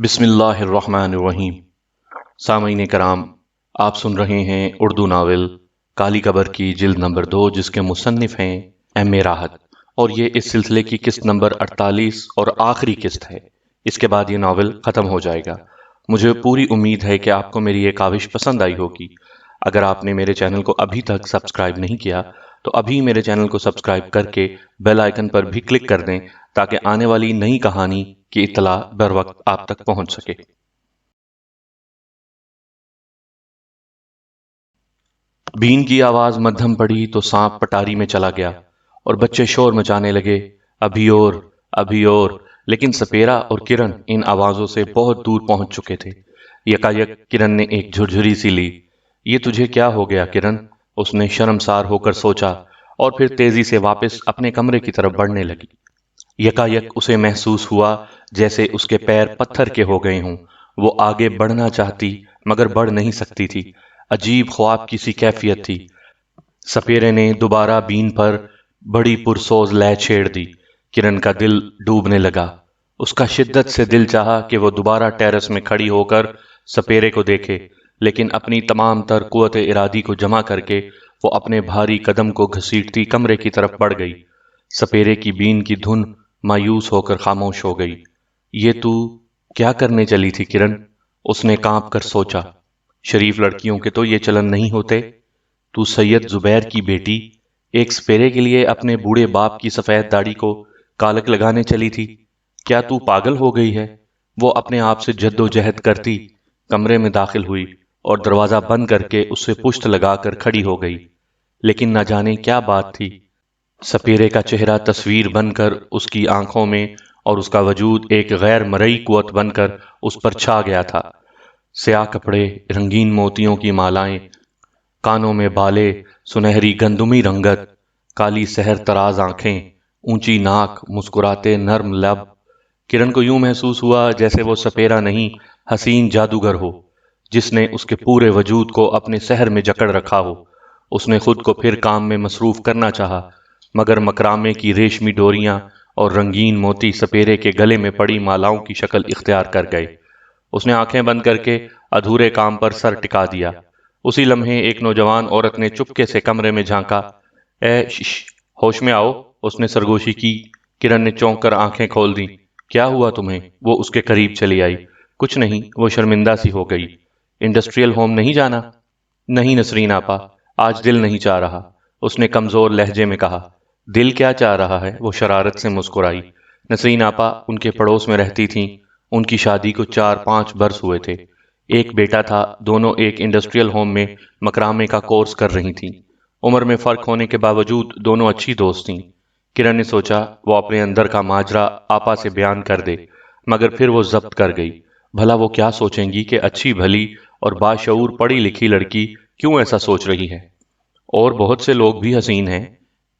بسم اللہ الرحمن الرحیم۔ سامعین کرام، آپ سن رہے ہیں اردو ناول کالی قبر کی جلد نمبر 2، جس کے مصنف ہیں ایم اے راحت، اور یہ اس سلسلے کی قسط نمبر 48 اور آخری قسط ہے۔ اس کے بعد یہ ناول ختم ہو جائے گا۔ مجھے پوری امید ہے کہ آپ کو میری یہ کاوش پسند آئی ہوگی۔ اگر آپ نے میرے چینل کو ابھی تک سبسکرائب نہیں کیا تو ابھی میرے چینل کو سبسکرائب کر کے بیل آئیکن پر بھی کلک کر دیں تاکہ آنے والی نئی کہانی کی اطلاع بر وقت آپ تک پہنچ سکے۔ بین کی آواز مدھم پڑی تو سانپ پٹاری میں چلا گیا اور بچے شور مچانے لگے، ابھی اور، ابھی اور، لیکن سپیرا اور کرن ان آوازوں سے بہت دور پہنچ چکے تھے۔ یکایک کرن نے ایک جھرجھری سی لی۔ یہ تجھے کیا ہو گیا کرن؟ اس نے شرمسار ہو کر سوچا اور پھر تیزی سے واپس اپنے کمرے کی طرف بڑھنے لگی۔ یکایک اسے محسوس ہوا جیسے اس کے پیر پتھر کے ہو گئے ہوں۔ وہ آگے بڑھنا چاہتی مگر بڑھ نہیں سکتی تھی۔ عجیب خواب کی سی کیفیت تھی۔ سپیرے نے دوبارہ بین پر بڑی پرسوز لے چھیڑ دی۔ کرن کا دل ڈوبنے لگا۔ اس کا شدت سے دل چاہا کہ وہ دوبارہ ٹیرس میں کھڑی ہو کر سپیرے کو دیکھے، لیکن اپنی تمام تر قوت ارادی کو جمع کر کے وہ اپنے بھاری قدم کو گھسیٹتی کمرے کی طرف بڑھ گئی۔ سپیرے کی بین کی دھن مایوس ہو کر خاموش ہو گئی۔ یہ تو کیا کرنے چلی تھی کرن؟ اس نے کانپ کر سوچا۔ شریف لڑکیوں کے تو یہ چلن نہیں ہوتے۔ تو سید زبیر کی بیٹی ایک سپیرے کے لیے اپنے بوڑھے باپ کی سفید داڑھی کو کالک لگانے چلی تھی؟ کیا تو پاگل ہو گئی ہے؟ وہ اپنے آپ سے جد و جہد کرتی کمرے میں داخل ہوئی اور دروازہ بند کر کے اس سے پشت لگا کر کھڑی ہو گئی۔ لیکن نہ جانے کیا بات تھی، سپیرے کا چہرہ تصویر بن کر اس کی آنکھوں میں اور اس کا وجود ایک غیر مرئی قوت بن کر اس پر چھا گیا تھا۔ سیاہ کپڑے، رنگین موتیوں کی مالائیں، کانوں میں بالے، سنہری گندمی رنگت، کالی سحر تراز آنکھیں، اونچی ناک، مسکراتے نرم لب۔ کرن کو یوں محسوس ہوا جیسے وہ سپیرا نہیں، حسین جادوگر ہو جس نے اس کے پورے وجود کو اپنے سحر میں جکڑ رکھا ہو۔ اس نے خود کو پھر کام میں مصروف کرنا چاہا، مگر مکرامے کی ریشمی ڈوریاں اور رنگین موتی سپیرے کے گلے میں پڑی مالاؤں کی شکل اختیار کر گئے۔ اس نے آنکھیں بند کر کے ادھورے کام پر سر ٹکا دیا۔ اسی لمحے ایک نوجوان عورت نے چپکے سے کمرے میں جھانکا۔ اے شش، ہوش میں آؤ، اس نے سرگوشی کی۔ کرن نے چونک کر آنکھیں کھول دیں۔ کیا ہوا تمہیں؟ وہ اس کے قریب چلی آئی۔ کچھ نہیں، وہ شرمندہ سی ہو گئی۔ انڈسٹریل ہوم نہیں جانا؟ نہیں نسرین آپا، آج دل نہیں چاہ رہا، اس نے کمزور لہجے میں کہا۔ دل کیا چاہ رہا ہے؟ وہ شرارت سے مسکرائی۔ نسرین آپا ان کے پڑوس میں رہتی تھیں۔ ان کی شادی کو 4-5 برس ہوئے تھے۔ ایک بیٹا تھا، دونوں ایک انڈسٹریل ہوم میں مکرامے کا کورس کر رہی تھیں۔ عمر میں فرق ہونے کے باوجود دونوں اچھی دوست تھیں۔ کرن نے سوچا وہ اپنے اندر کا ماجرا آپا سے بیان کر دے، مگر پھر وہ ضبط کر گئی۔ بھلا وہ کیا سوچیں گی کہ اچھی بھلی اور باشعور پڑھی لکھی لڑکی کیوں ایسا سوچ رہی ہے؟ اور بہت سے لوگ بھی حسین ہیں،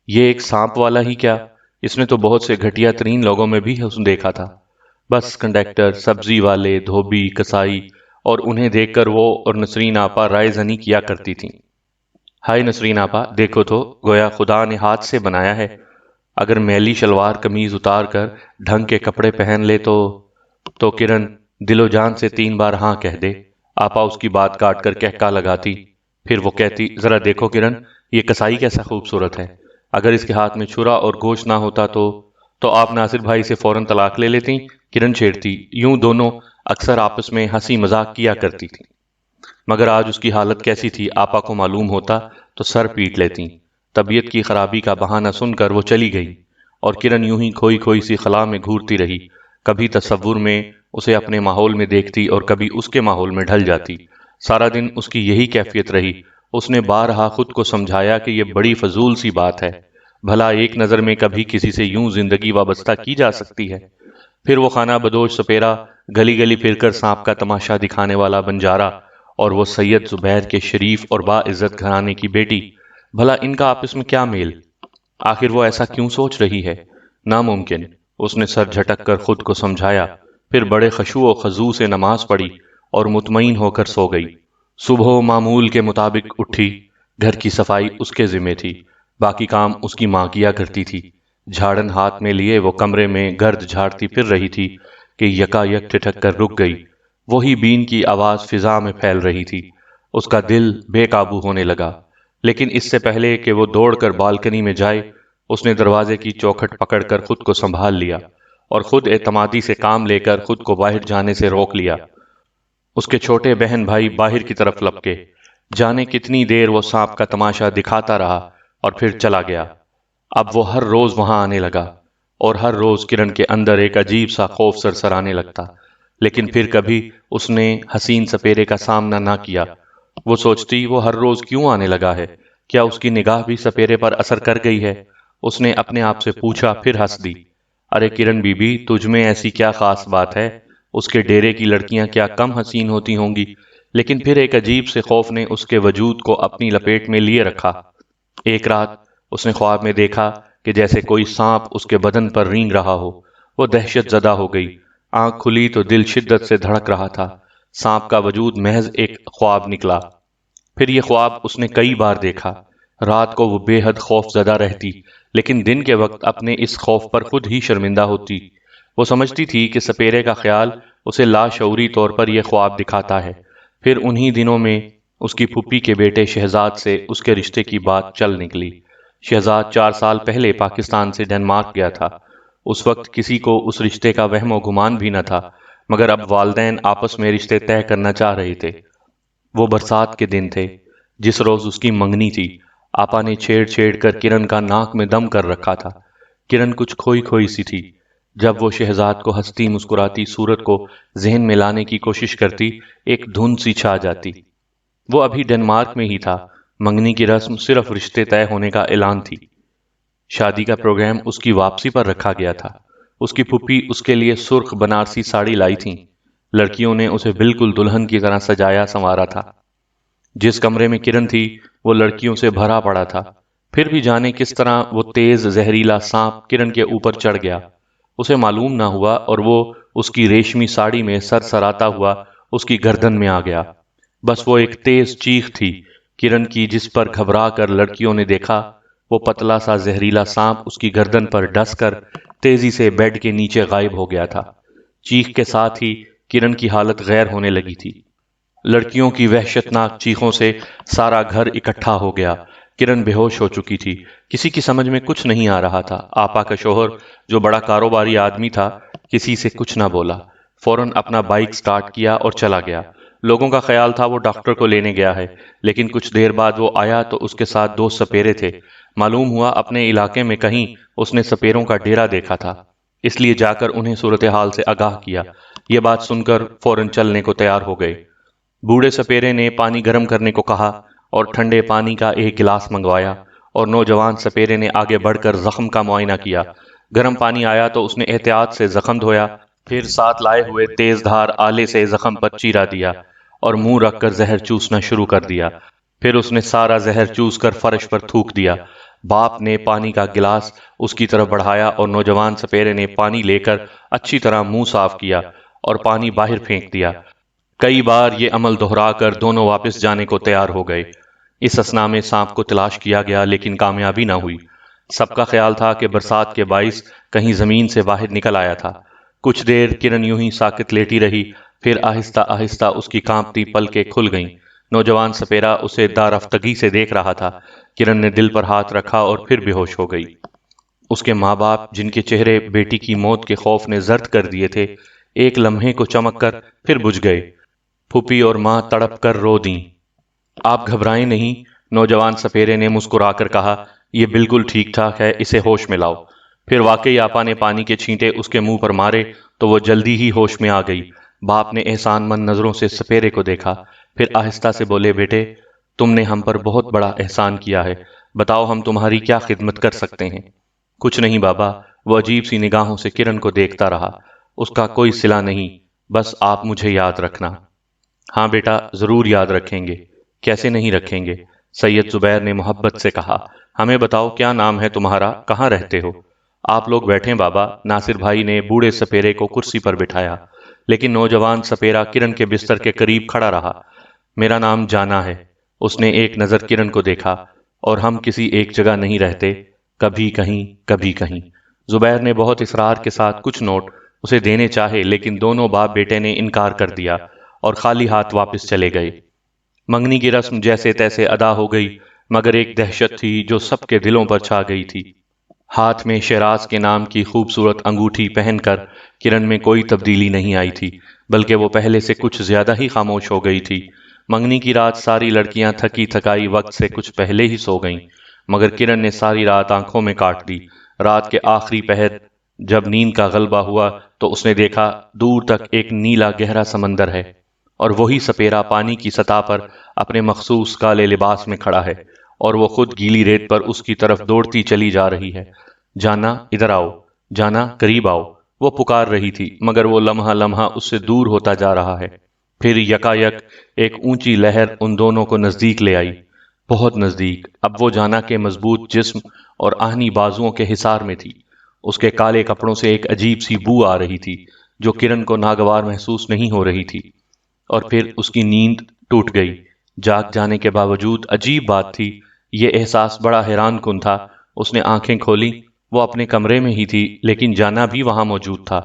یہ ایک سانپ والا ہی کیا، اس نے تو بہت سے گھٹیا ترین لوگوں میں بھی حسن دیکھا تھا۔ بس کنڈکٹر، سبزی والے، دھوبی، کسائی، اور انہیں دیکھ کر وہ اور نسرین آپا رائے زنی کیا کرتی تھیں۔ ہائے نسرین آپا، دیکھو تو گویا خدا نے ہاتھ سے بنایا ہے۔ اگر میلی شلوار قمیض اتار کر ڈھنگ کے کپڑے پہن لے تو کرن دل و جان سے 3 بار ہاں کہہ دے۔ آپا اس کی بات کاٹ کر کہکا لگاتی، پھر وہ کہتی، ذرا دیکھو کرن، یہ کسائی کیسا خوبصورت ہے۔ اگر اس کے ہاتھ میں چھرا اور گوشت نہ ہوتا تو آپ ناصر بھائی سے فوراً طلاق لے لیتی، کرن چھیڑتی۔ یوں دونوں اکثر آپس میں ہنسی مذاق کیا کرتی تھی، مگر آج اس کی حالت کیسی تھی آپا کو معلوم ہوتا تو سر پیٹ لیتی۔ طبیعت کی خرابی کا بہانہ سن کر وہ چلی گئی اور کرن یوں ہی کھوئی کھوئی سی خلا میں گھورتی رہی۔ کبھی تصور میں اسے اپنے ماحول میں دیکھتی اور کبھی اس کے ماحول میں ڈھل جاتی۔ سارا دن اس کی یہی کیفیت رہی۔ اس نے بارہا خود کو سمجھایا کہ یہ بڑی فضول سی بات ہے، بھلا ایک نظر میں کبھی کسی سے یوں زندگی وابستہ کی جا سکتی ہے؟ پھر وہ خانہ بدوش سپیرا گلی گلی پھر کر سانپ کا تماشا دکھانے والا بنجارا، اور وہ سید زبیر کے شریف اور باعزت گھرانے کی بیٹی، بھلا ان کا آپس میں کیا میل؟ آخر وہ ایسا کیوں سوچ رہی ہے؟ ناممکن، اس نے سر جھٹک کر خود کو سمجھایا، پھر بڑے خشوع و خضوع سے نماز پڑھی اور مطمئن ہو کر سو گئی۔ صبح معمول کے مطابق اٹھی۔ گھر کی صفائی اس کے ذمہ تھی، باقی کام اس کی ماں کیا کرتی تھی۔ جھاڑن ہاتھ میں لیے وہ کمرے میں گرد جھاڑتی پھر رہی تھی کہ یکا یک ٹھٹک کر رک گئی۔ وہی بین کی آواز فضا میں پھیل رہی تھی۔ اس کا دل بے قابو ہونے لگا، لیکن اس سے پہلے کہ وہ دوڑ کر بالکنی میں جائے، اس نے دروازے کی چوکھٹ پکڑ کر خود کو سنبھال لیا اور خود اعتمادی سے کام لے کر خود کو باہر جانے سے روک لیا۔ اس کے چھوٹے بہن بھائی باہر کی طرف لپکے۔ جانے کتنی دیر وہ سانپ کا تماشا دکھاتا رہا اور پھر چلا گیا۔ اب وہ ہر روز وہاں آنے لگا اور ہر روز کرن کے اندر ایک عجیب سا خوف سرسرانے لگتا، لیکن پھر کبھی اس نے حسین سپیرے کا سامنا نہ کیا۔ وہ سوچتی وہ ہر روز کیوں آنے لگا ہے؟ کیا اس کی نگاہ بھی سپیرے پر اثر کر گئی ہے؟ اس نے اپنے آپ سے پوچھا، پھر ہنس دی۔ ارے کرن بی بی، تجھ میں ایسی کیا خاص بات ہے؟ اس کے ڈیرے کی لڑکیاں کیا کم حسین ہوتی ہوں گی؟ لیکن پھر ایک عجیب سے خوف نے اس کے وجود کو اپنی لپیٹ میں لیے رکھا۔ ایک رات اس نے خواب میں دیکھا کہ جیسے کوئی سانپ اس کے بدن پر رینگ رہا ہو۔ وہ دہشت زدہ ہو گئی۔ آنکھ کھلی تو دل شدت سے دھڑک رہا تھا۔ سانپ کا وجود محض ایک خواب نکلا۔ پھر یہ خواب اس نے کئی بار دیکھا۔ رات کو وہ بے حد خوف زدہ رہتی، لیکن دن کے وقت اپنے اس خوف پر خود ہی شرمندہ ہوتی۔ وہ سمجھتی تھی کہ سپیرے کا خیال اسے لاشعوری طور پر یہ خواب دکھاتا ہے۔ پھر انہی دنوں میں اس کی پھپھی کے بیٹے شہزاد سے اس کے رشتے کی بات چل نکلی۔ شہزاد 4 سال پہلے پاکستان سے ڈنمارک گیا تھا۔ اس وقت کسی کو اس رشتے کا وہم و گمان بھی نہ تھا، مگر اب والدین آپس میں رشتے طے کرنا چاہ رہے تھے۔ وہ برسات کے دن تھے جس روز اس کی منگنی تھی۔ آپا نے چھیڑ چھیڑ کر کرن کا ناک میں دم کر رکھا تھا۔ کرن کچھ کھوئی کھوئی سی تھی۔ جب وہ شہزاد کو ہنستی مسکراتی صورت کو ذہن میں لانے کی کوشش کرتی، ایک دھن سی چھا جاتی۔ وہ ابھی ڈنمارک میں ہی تھا۔ منگنی کی رسم صرف رشتے طے ہونے کا اعلان تھی۔ شادی کا پروگرام اس کی واپسی پر رکھا گیا تھا۔ اس کی پھپھی اس کے لیے سرخ بنارسی ساڑی لائی تھیں۔ لڑکیوں نے اسے بالکل دلہن کی طرح سجایا سنوارا تھا۔ جس کمرے میں کرن تھی وہ لڑکیوں سے بھرا پڑا تھا۔ پھر بھی جانے کس طرح وہ تیز زہریلا سانپ کرن کے اوپر چڑھ گیا، اسے معلوم نہ ہوا، اور وہ اس کی ریشمی ساڑی میں سر سراتا ہوا اس کی گردن میں آ گیا۔ بس وہ ایک تیز چیخ تھی کرن کی، جس پر گھبرا کر لڑکیوں نے دیکھا وہ پتلا سا زہریلا سانپ اس کی گردن پر ڈس کر تیزی سے بیڈ کے نیچے غائب ہو گیا تھا۔ چیخ کے ساتھ ہی کرن کی حالت غیر ہونے لگی تھی۔ لڑکیوں کی وحشتناک چیخوں سے سارا گھر اکٹھا ہو گیا۔ کرن بے ہوش ہو چکی تھی۔ کسی کی سمجھ میں کچھ نہیں آ رہا تھا۔ آپا کا شوہر جو بڑا کاروباری آدمی تھا کسی سے کچھ نہ بولا، فوراً اپنا بائک سٹارٹ کیا اور چلا گیا۔ لوگوں کا خیال تھا وہ ڈاکٹر کو لینے گیا ہے، لیکن کچھ دیر بعد وہ آیا تو اس کے ساتھ 2 سپیرے تھے۔ معلوم ہوا اپنے علاقے میں کہیں اس نے سپیروں کا ڈیرا دیکھا تھا، اس لیے جا کر انہیں صورتحال سے آگاہ کیا۔ یہ بات سن کر فوراً چلنے کو تیار ہو گئے۔ بوڑھے سپیرے نے پانی گرم کرنے کو کہا اور ٹھنڈے پانی کا ایک گلاس منگوایا، اور نوجوان سپیرے نے آگے بڑھ کر زخم کا معائنہ کیا۔ گرم پانی آیا تو اس نے احتیاط سے زخم دھویا، پھر ساتھ لائے ہوئے تیز دھار آلے سے زخم پر چیرا دیا اور منہ رکھ کر زہر چوسنا شروع کر دیا۔ پھر اس نے سارا زہر چوس کر فرش پر تھوک دیا۔ باپ نے پانی کا گلاس اس کی طرف بڑھایا اور نوجوان سپیرے نے پانی لے کر اچھی طرح منہ صاف کیا اور پانی باہر پھینک دیا۔ کئی بار یہ عمل دہرا کر دونوں واپس جانے کو تیار ہو گئے۔ اس اثنا میں سانپ کو تلاش کیا گیا، لیکن کامیابی نہ ہوئی۔ سب کا خیال تھا کہ برسات کے باعث کہیں زمین سے باہر نکل آیا تھا۔ کچھ دیر کرن یوں ہی ساکت لیٹی رہی، پھر آہستہ آہستہ اس کی کانپتی پلکیں کھل گئیں۔ نوجوان سپیرا اسے دارفتگی سے دیکھ رہا تھا۔ کرن نے دل پر ہاتھ رکھا اور پھر بے ہوش ہو گئی۔ اس کے ماں باپ، جن کے چہرے بیٹی کی موت کے خوف نے زرد کر دیے تھے، ایک لمحے کو چمک کر پھر بجھ گئے۔ پھوپھی اور ماں تڑپ کر رو دیں۔ آپ گھبرائیں نہیں، نوجوان سپیرے نے مسکرا کر کہا، یہ بالکل ٹھیک ٹھاک ہے، اسے ہوش میں لاؤ۔ پھر واقعی آپا نے پانی کے چھینٹے اس کے منہ پر مارے تو وہ جلدی ہی ہوش میں آ گئی۔ باپ نے احسان مند نظروں سے سپیرے کو دیکھا، پھر آہستہ سے بولے، بیٹے تم نے ہم پر بہت بڑا احسان کیا ہے، بتاؤ ہم تمہاری کیا خدمت کر سکتے ہیں؟ کچھ نہیں بابا، وہ عجیب سی نگاہوں سے کرن کو دیکھتا رہا۔ اس کا کوئی صلہ نہیں، بس آپ مجھے یاد رکھنا۔ ہاں بیٹا، ضرور یاد رکھیں گے، کیسے نہیں رکھیں گے؟ سید زبیر نے محبت سے کہا۔ ہمیں بتاؤ کیا نام ہے تمہارا، کہاں رہتے ہو؟ آپ لوگ بیٹھیں بابا، ناصر بھائی نے بوڑھے سپیرے کو کرسی پر بٹھایا، لیکن نوجوان سپیرا کرن کے بستر کے قریب کھڑا رہا۔ میرا نام جانا ہے۔ اس نے ایک نظر کرن کو دیکھا، اور ہم کسی ایک جگہ نہیں رہتے، کبھی کہیں کبھی کہیں۔ زبیر نے بہت اصرار کے ساتھ کچھ نوٹ اسے دینے چاہے لیکن دونوں باپ بیٹے نے انکار کر دیا اور خالی ہاتھ واپس چلے گئے۔ منگنی کی رسم جیسے تیسے ادا ہو گئی، مگر ایک دہشت تھی جو سب کے دلوں پر چھا گئی تھی۔ ہاتھ میں شیراز کے نام کی خوبصورت انگوٹھی پہن کر کرن میں کوئی تبدیلی نہیں آئی تھی، بلکہ وہ پہلے سے کچھ زیادہ ہی خاموش ہو گئی تھی۔ منگنی کی رات ساری لڑکیاں تھکی تھکائی وقت سے کچھ پہلے ہی سو گئیں، مگر کرن نے ساری رات آنکھوں میں کاٹ دی۔ رات کے آخری پہر جب نیند کا غلبہ ہوا تو اس نے دیکھا دور تک ایک نیلا گہرا سمندر ہے، اور وہی سپیرا پانی کی سطح پر اپنے مخصوص کالے لباس میں کھڑا ہے، اور وہ خود گیلی ریت پر اس کی طرف دوڑتی چلی جا رہی ہے۔ جانا ادھر آؤ، جانا قریب آؤ، وہ پکار رہی تھی، مگر وہ لمحہ لمحہ اس سے دور ہوتا جا رہا ہے۔ پھر یکا یک ایک اونچی لہر ان دونوں کو نزدیک لے آئی، بہت نزدیک۔ اب وہ جانا کے مضبوط جسم اور آہنی بازوؤں کے حصار میں تھی۔ اس کے کالے کپڑوں سے ایک عجیب سی بو آ رہی تھی جو کرن کو ناگوار محسوس نہیں ہو رہی تھی، اور پھر اس کی نیند ٹوٹ گئی۔ جاگ جانے کے باوجود عجیب بات تھی، یہ احساس بڑا حیران کن تھا۔ اس نے آنکھیں کھولی، وہ اپنے کمرے میں ہی تھی، لیکن جانا بھی وہاں موجود تھا۔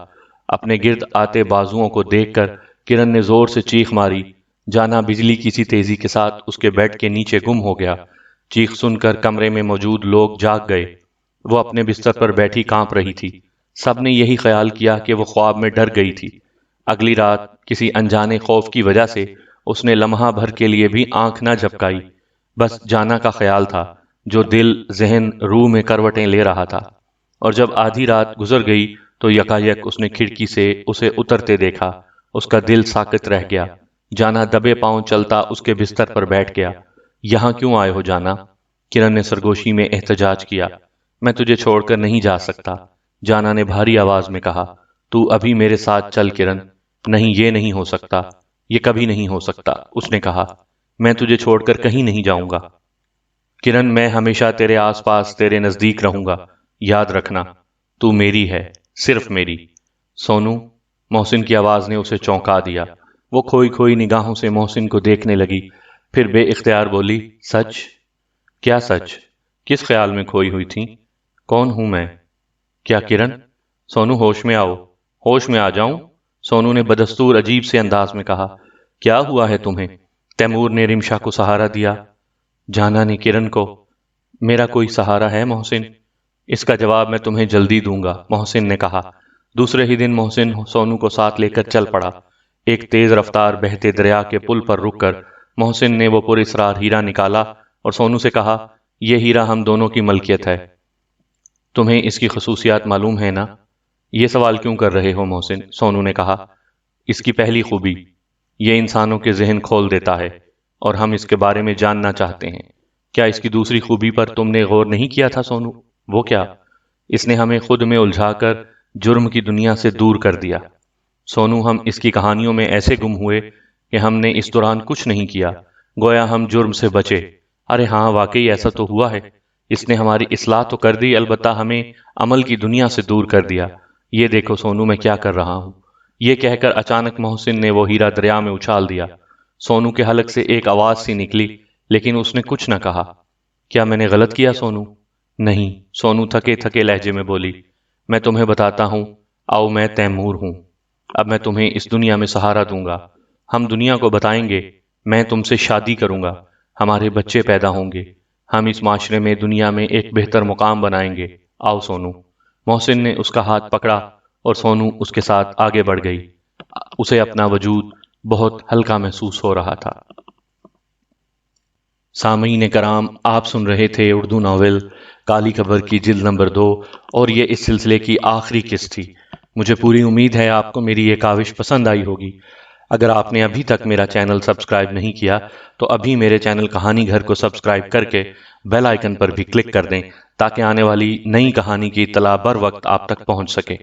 اپنے گرد آتے بازوؤں کو دیکھ کر کرن نے زور سے چیخ ماری۔ جانا بجلی کی سی تیزی کے ساتھ اس کے بیڈ کے نیچے گم ہو گیا۔ چیخ سن کر کمرے میں موجود لوگ جاگ گئے۔ وہ اپنے بستر پر بیٹھی کانپ رہی تھی۔ سب نے یہی خیال کیا کہ وہ خواب میں ڈر گئی تھی۔ اگلی رات کسی انجانے خوف کی وجہ سے اس نے لمحہ بھر کے لیے بھی آنکھ نہ جھپکائی، بس جانا کا خیال تھا جو دل، ذہن، روح میں کروٹیں لے رہا تھا۔ اور جب آدھی رات گزر گئی تو یکا یک اس نے کھڑکی سے اسے اترتے دیکھا۔ اس کا دل ساکت رہ گیا۔ جانا دبے پاؤں چلتا اس کے بستر پر بیٹھ گیا۔ یہاں کیوں آئے ہو جانا؟ کرن نے سرگوشی میں احتجاج کیا۔ میں تجھے چھوڑ کر نہیں جا سکتا، جانا نے بھاری آواز میں کہا۔ تو ابھی میرے ساتھ چل کرن۔ نہیں، یہ نہیں ہو سکتا، یہ کبھی نہیں ہو سکتا، اس نے کہا۔ میں تجھے چھوڑ کر کہیں نہیں جاؤں گا کرن، میں ہمیشہ تیرے آس پاس تیرے نزدیک رہوں گا، یاد رکھنا، تو میری ہے، صرف میری۔ سونو، محسن کی آواز نے اسے چونکا دیا۔ وہ کھوئی کھوئی نگاہوں سے محسن کو دیکھنے لگی، پھر بے اختیار بولی، سچ؟ کیا سچ؟ کس خیال میں کھوئی ہوئی تھی؟ کون ہوں میں؟ کیا کرن؟ سونو ہوش میں آؤ۔ ہوش میں آ جاؤں؟ سونو نے بدستور عجیب سے انداز میں کہا۔ کیا ہوا ہے تمہیں؟ تیمور نے رمشا کو سہارا دیا۔ جانا نے کرن کو۔ میرا کوئی سہارا ہے محسن؟ اس کا جواب میں تمہیں جلدی دوں گا، محسن نے کہا۔ دوسرے ہی دن محسن سونو کو ساتھ لے کر چل پڑا۔ ایک تیز رفتار بہتے دریا کے پل پر رک کر محسن نے وہ پر اسرار ہیرا نکالا اور سونو سے کہا، یہ ہیرا ہم دونوں کی ملکیت ہے، تمہیں اس کی خصوصیات معلوم ہے نا؟ یہ سوال کیوں کر رہے ہو محسن؟ سونو نے کہا۔ اس کی پہلی خوبی، یہ انسانوں کے ذہن کھول دیتا ہے، اور ہم اس کے بارے میں جاننا چاہتے ہیں۔ کیا اس کی دوسری خوبی پر تم نے غور نہیں کیا تھا سونو؟ وہ کیا؟ اس نے ہمیں خود میں الجھا کر جرم کی دنیا سے دور کر دیا۔ سونو، ہم اس کی کہانیوں میں ایسے گم ہوئے کہ ہم نے اس دوران کچھ نہیں کیا، گویا ہم جرم سے بچے۔ ارے ہاں، واقعی ایسا تو ہوا ہے۔ اس نے ہماری اصلاح تو کر دی، البتہ ہمیں عمل کی دنیا سے دور کر دیا۔ یہ دیکھو سونو، میں کیا کر رہا ہوں۔ یہ کہہ کر اچانک محسن نے وہ ہیرا دریا میں اچھال دیا۔ سونو کے حلق سے ایک آواز سی نکلی، لیکن اس نے کچھ نہ کہا۔ کیا میں نے غلط کیا سونو؟ نہیں، سونو تھکے تھکے لہجے میں بولی۔ میں تمہیں بتاتا ہوں، آؤ، میں تیمور ہوں۔ اب میں تمہیں اس دنیا میں سہارا دوں گا۔ ہم دنیا کو بتائیں گے، میں تم سے شادی کروں گا، ہمارے بچے پیدا ہوں گے، ہم اس معاشرے میں دنیا میں ایک بہتر مقام بنائیں گے۔ آؤ سونو۔ محسن نے اس کا ہاتھ پکڑا اور سونو اس کے ساتھ آگے بڑھ گئی۔ اسے اپنا وجود بہت ہلکا محسوس ہو رہا تھا۔ سامعین کرام، آپ سن رہے تھے اردو ناول کالی قبر کی جلد نمبر 2، اور یہ اس سلسلے کی آخری قسط تھی۔ مجھے پوری امید ہے آپ کو میری یہ کاوش پسند آئی ہوگی۔ اگر آپ نے ابھی تک میرا چینل سبسکرائب نہیں کیا تو ابھی میرے چینل کہانی گھر کو سبسکرائب کر کے بیل آئیکن پر بھی کلک کر دیں تاکہ آنے والی نئی کہانی کی اطلاع بر وقت آپ تک پہنچ سکے۔